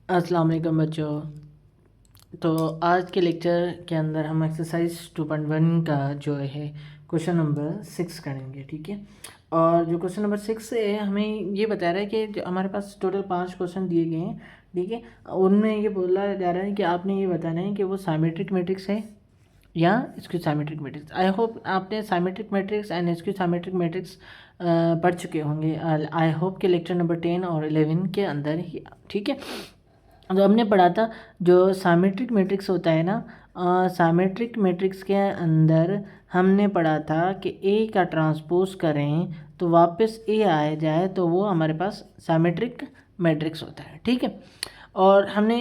अस्सलाम वालेकुम बच्चों। तो आज के लेक्चर के अंदर हम एक्सरसाइज 2.1 का जो है क्वेश्चन नंबर 6 करेंगे, ठीक है। और जो क्वेश्चन नंबर 6 है हमें ये बता रहा है कि जो हमारे पास टोटल 5 क्वेश्चन दिए गए हैं, ठीक है। उनमें ये बोला जा रहा है कि आपने ये बताना है कि वो साइमेट्रिक मैट्रिक्स है या skew symmetric matrix. I hope आपने symmetric matrix and skew symmetric matrix पढ़ चुके होंगे। आई होप कि लेक्चर नंबर 10 और 11 के अंदर ही, ठीक है। तो हमने पढ़ा था जो साइमेट्रिक मैट्रिक्स होता है ना, साइमेट्रिक मैट्रिक्स के अंदर हमने पढ़ा था कि ए का ट्रांसपोज करें तो वापस ए आ जाए तो वो हमारे पास साइमेट्रिक मैट्रिक्स होता है, ठीक है। और हमने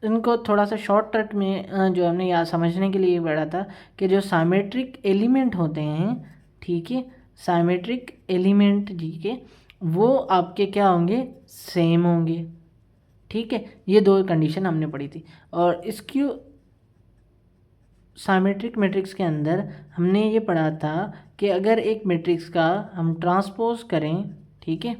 इनको थोड़ा सा शॉर्टकट में जो हमने याद समझने के लिए पढ़ा था कि जो साइमेट्रिक एलिमेंट होते हैं, ठीक है, साइमेट्रिक एलिमेंट, ठीक है, वो आपके क्या होंगे, सेम होंगे, ठीक है। ये दो कंडीशन हमने पढ़ी थी। और स्क्यू साइमेट्रिक मैट्रिक्स के अंदर हमने ये पढ़ा था कि अगर एक मैट्रिक्स का हम ट्रांसपोज करें, ठीक है,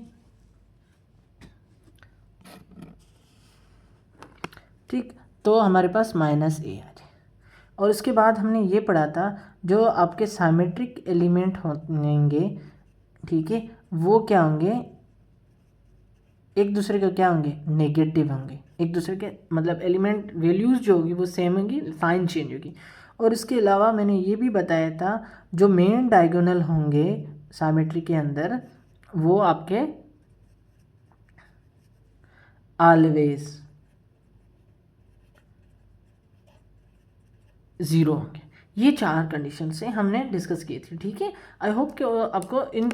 ठीक, तो हमारे पास माइनस ए आ जाए। और इसके बाद हमने ये पढ़ा था जो आपके साइमेट्रिक एलिमेंट होंगे, ठीक है, वो क्या होंगे, एक दूसरे के क्या होंगे, नेगेटिव होंगे। एक दूसरे के मतलब एलिमेंट वैल्यूज़ जो होगी वो सेम होंगी, साइन चेंज होगी। और इसके अलावा मैंने ये भी बताया था जो मेन डायगोनल होंगे साइमेट्री के अंदर वो आपके ऑलवेज ज़ीरो होंगे। ये चार कंडीशन से हमने डिस्कस की थी, ठीक है। आई होप कि आपको इन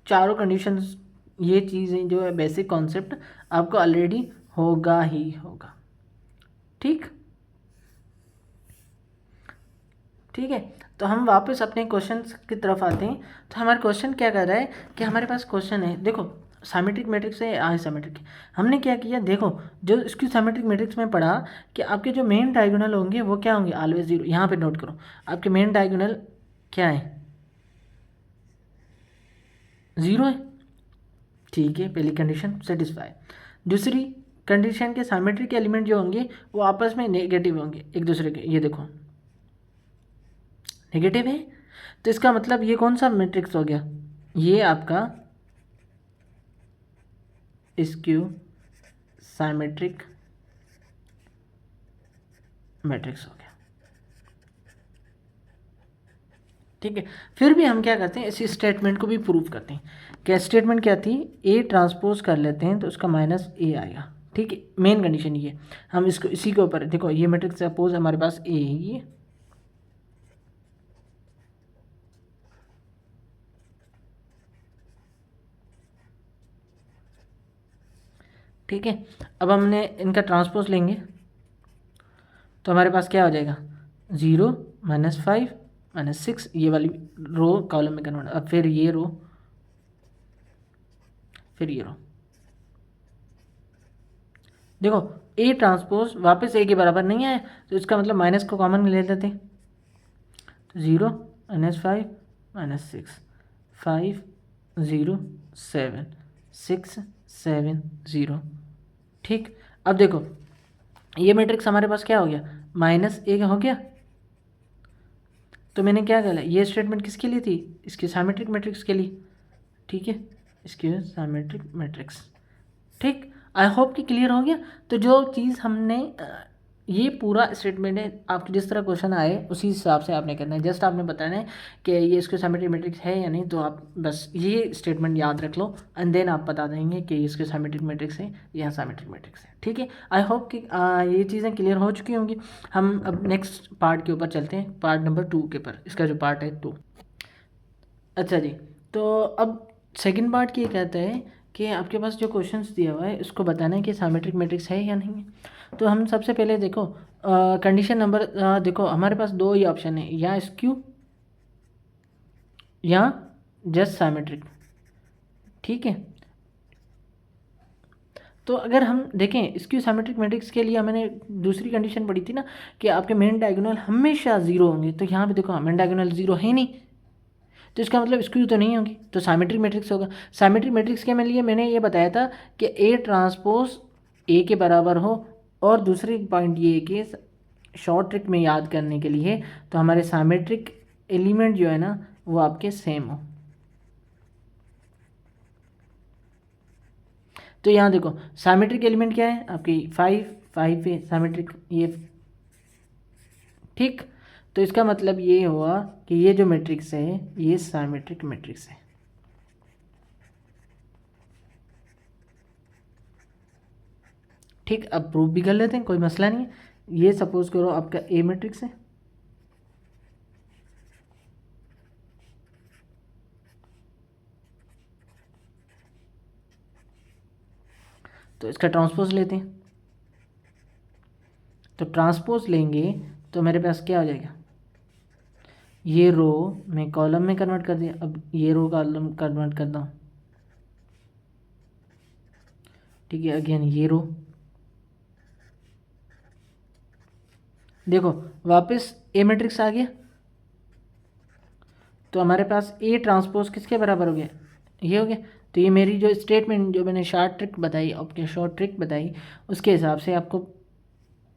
चारों कंडीशंस, ये चीज़ें जो है बेसिक कॉन्सेप्ट आपको ऑलरेडी होगा ही होगा, ठीक, ठीक है। तो हम वापस अपने क्वेश्चन की तरफ आते हैं। तो हमारा क्वेश्चन क्या कर रहा है कि हमारे पास क्वेश्चन है, देखो साइमेट्रिक मैट्रिक्स है आइसोमेट्रिक। हमने क्या किया, देखो जो इसकी साइमेट्रिक मैट्रिक्स में पढ़ा कि आपके जो मेन डायगोनल होंगे वो क्या होंगे, ऑलवेज जीरो। यहाँ पे नोट करो आपके मेन डायगोनल क्या है, ज़ीरो है, ठीक है, पहली कंडीशन सेटिस्फाई। दूसरी कंडीशन के साइमेट्रिक एलिमेंट जो होंगे वो आपस में नेगेटिव होंगे एक दूसरे के, ये देखो नेगेटिव है। तो इसका मतलब ये कौन सा मैट्रिक्स हो गया, ये आपका स्क्यू साइमेट्रिक मैट्रिक्स हो गया, ठीक है। फिर भी हम क्या करते हैं, इसी स्टेटमेंट को भी प्रूव करते हैं। क्या स्टेटमेंट क्या थी, ए ट्रांसपोज कर लेते हैं तो उसका माइनस ए आएगा, ठीक है। मेन कंडीशन ये, हम इसको इसी के ऊपर देखो, ये मैट्रिक्स सपोज हमारे पास ए है ये, ठीक है। अब हमने इनका ट्रांसपोज लेंगे तो हमारे पास क्या हो जाएगा, ज़ीरो -5 -6, ये वाली रो कॉलम में कन्वर्ट, अब फिर ये रो, फिर ये रो, देखो ए ट्रांसपोज वापस ए के बराबर नहीं आया तो इसका मतलब माइनस को कॉमन में ले लेते हैं, तो 0 -5 -6 5 0 7 6 7 0, ठीक। अब देखो ये मैट्रिक्स हमारे पास क्या हो गया, -1 हो गया। तो मैंने क्या कहा, ये स्टेटमेंट किसके लिए थी, इसके साइमेट्रिक मैट्रिक्स के लिए, ठीक है, इसके साइमेट्रिक मैट्रिक्स, ठीक। आई होप कि क्लियर हो गया। तो जो चीज़ हमने ये पूरा स्टेटमेंट है, आपके जिस तरह क्वेश्चन आए उसी हिसाब से आपने करना है। जस्ट आपने बताना है कि ये इसके साइमेट्रिक मैट्रिक्स है या नहीं, तो आप बस ये स्टेटमेंट याद रख लो एंड देन आप बता देंगे कि इसके साइमेट्रिक मैट्रिक्स है या साइमेट्रिक मैट्रिक्स है, ठीक है। आई होप कि ये चीज़ें क्लियर हो चुकी होंगी। हम अब नेक्स्ट पार्ट के ऊपर चलते हैं, पार्ट नंबर 2 के ऊपर, इसका जो पार्ट है 2। अच्छा जी, तो अब सेकंड पार्ट ये कहता है कि आपके पास जो क्वेश्चंस दिया हुआ है उसको बताना है कि साइमेट्रिक मैट्रिक्स है या नहीं है। तो हम सबसे पहले देखो कंडीशन नंबर, देखो हमारे पास दो ही ऑप्शन है, या स्क्यू या जस्ट साइमेट्रिक, ठीक है। तो अगर हम देखें स्क्यू साइमेट्रिक मैट्रिक्स के लिए मैंने दूसरी कंडीशन पढ़ी थी ना कि आपके मेन डायगोनल हमेशा ज़ीरो होंगे, तो यहाँ पे देखो मेन डायगोनल ज़ीरो है नहीं, तो इसका मतलब स्क्यू तो नहीं होगी, तो साइमेट्रिक मैट्रिक्स होगा। साइमेट्रिक मैट्रिक्स के लिए मैंने ये बताया था कि ए ट्रांसपोज ए के बराबर हो और दूसरी पॉइंट ये है कि शॉर्ट ट्रिक में याद करने के लिए तो हमारे साइमेट्रिक एलिमेंट जो है ना वो आपके सेम हो। तो यहाँ देखो साइमेट्रिक एलिमेंट क्या है आपकी 5 है साइमेट्रिक ये, ठीक। तो इसका मतलब ये हुआ कि ये जो मैट्रिक्स है ये साइमेट्रिक मैट्रिक्स है। ठीक, अब प्रूफ भी कर लेते हैं, कोई मसला नहीं है। ये सपोज करो आपका ए मैट्रिक्स है, तो इसका ट्रांसपोज लेते हैं। तो ट्रांसपोज लेंगे तो मेरे पास क्या हो जाएगा, ये रो मैं कॉलम में कन्वर्ट कर दिया, अब ये रो कॉलम कन्वर्ट करता हूँ, ठीक है। अगेन ये रो, देखो वापस ए मैट्रिक्स आ गया। तो हमारे पास ए ट्रांसपोज किसके बराबर हो गया, ये हो गया। तो ये मेरी जो स्टेटमेंट जो मैंने शॉर्ट ट्रिक बताई, आपके शॉर्ट ट्रिक बताई, उसके हिसाब से आपको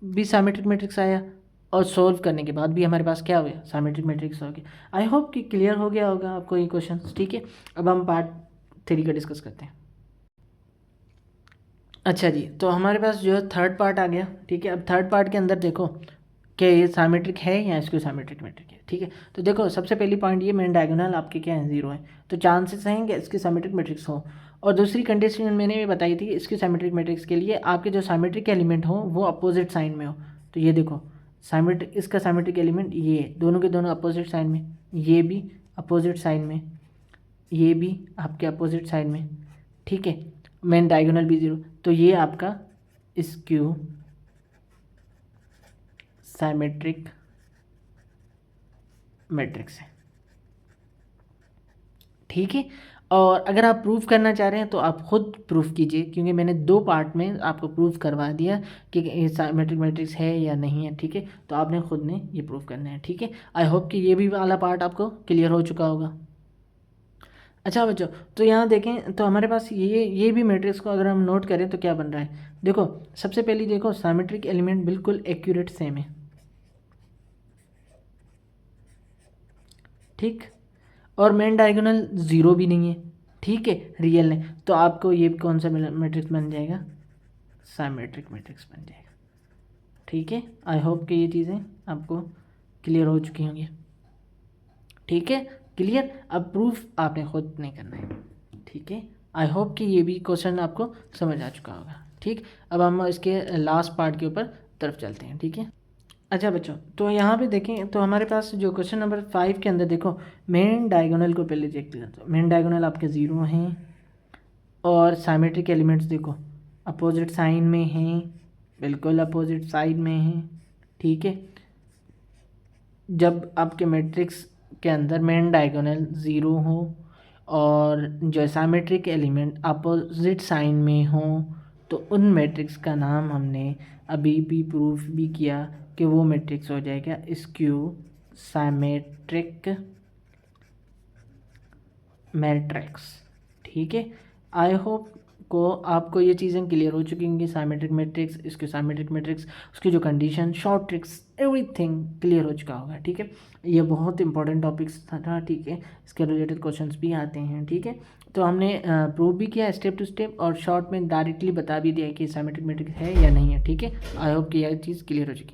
भी साइमेट्रिक मैट्रिक्स आया, और सॉल्व करने के बाद भी हमारे पास क्या हो गया, साइमेट्रिक मैट्रिक्स हो गया। आई होप कि क्लियर हो गया होगा आपको ये क्वेश्चन, ठीक है। अब हम पार्ट 3 का डिस्कस करते हैं। अच्छा जी, तो हमारे पास जो है थर्ड पार्ट आ गया, ठीक है। अब थर्ड पार्ट के अंदर देखो कि ये साइमेट्रिक है या इसको साइमेट्रिक मैट्रिक है, ठीक है। तो देखो सबसे पहली पॉइंट ये मेन डायगोनल आपके क्या है, 0 है, तो चांसेस हैं कि इसकी साइमेट्रिक मैट्रिक्स हो। और दूसरी कंडीशन मैंने भी बताई थी, इसकी साइमेट्रिक मैट्रिक्स के लिए आपके जो साइमेट्रिक एलिमेंट हो वो अपोजिट साइन में हो। तो ये देखो साइमेट्रिक, इसका साइमेट्रिक एलिमेंट ये दोनों के दोनों अपोजिट साइन में, ये भी अपोजिट साइन में, ये भी आपके अपोजिट साइन में, ठीक है। मेन डायगोनल भी 0, तो ये आपका स्क्यू साइमेट्रिक मैट्रिक्स है, ठीक है। और अगर आप प्रूफ करना चाह रहे हैं तो आप खुद प्रूफ कीजिए, क्योंकि मैंने 2 पार्ट में आपको प्रूफ करवा दिया कि ये साइमेट्रिक मैट्रिक्स है या नहीं है, ठीक है। तो आपने खुद ने ये प्रूफ करना है, ठीक है। आई होप कि ये भी वाला पार्ट आपको क्लियर हो चुका होगा। अच्छा बच्चों, तो यहाँ देखें तो हमारे पास ये भी मैट्रिक्स को अगर हम नोट करें तो क्या बन रहा है, देखो सबसे पहले देखो साइमेट्रिक एलिमेंट बिल्कुल एक्यूरेट सेम है, ठीक। और मेन डायगोनल 0 भी नहीं है, ठीक है, रियल है। तो आपको ये कौन सा मैट्रिक्स बन जाएगा, साइमेट्रिक मैट्रिक्स बन जाएगा, ठीक है। आई होप कि ये चीज़ें आपको क्लियर हो चुकी होंगी, ठीक है। क्लियर, अब प्रूफ आपने खुद नहीं करना है, ठीक है। आई होप कि ये भी क्वेश्चन आपको समझ आ चुका होगा, ठीक। अब हम इसके लास्ट पार्ट के ऊपर तरफ चलते हैं, ठीक है। अच्छा बच्चों, तो यहाँ पे देखें तो हमारे पास जो क्वेश्चन नंबर 5 के अंदर देखो मेन डायगोनल को पहले चेक करते हैं। मेन डायगोनल आपके 0 हैं और साइमेट्रिक एलिमेंट्स देखो अपोजिट साइन में हैं, बिल्कुल अपोजिट साइन में हैं, ठीक है। जब आपके मैट्रिक्स के अंदर मेन डायगोनल 0 हो और जो साइमेट्रिक एलिमेंट अपोजिट साइन में हो, तो उन मैट्रिक्स का नाम हमने अभी भी प्रूफ भी किया कि वो मैट्रिक्स हो जाएगा स्क्यू साइमेट्रिक मैट्रिक्स, ठीक है। आई होप को आपको ये चीज़ें क्लियर हो चुकी होंगी, साइमेट्रिक मैट्रिक्स, इसके साइमेट्रिक मैट्रिक्स, उसकी जो condition, short tricks, everything clear हो चुका होगा, ठीक है। ये बहुत इंपॉर्टेंट टॉपिक्स था, ठीक है। इसके रिलेटेड क्वेश्चंस भी आते हैं, ठीक है। तो हमने प्रूव भी किया स्टेप टू स्टेप, और शॉर्ट में डायरेक्टली बता भी दिया कि साइमेट्रिक मैट्रिक्स है या नहीं है, ठीक है। आई होप कि यह चीज़ क्लियर हो चुकी है।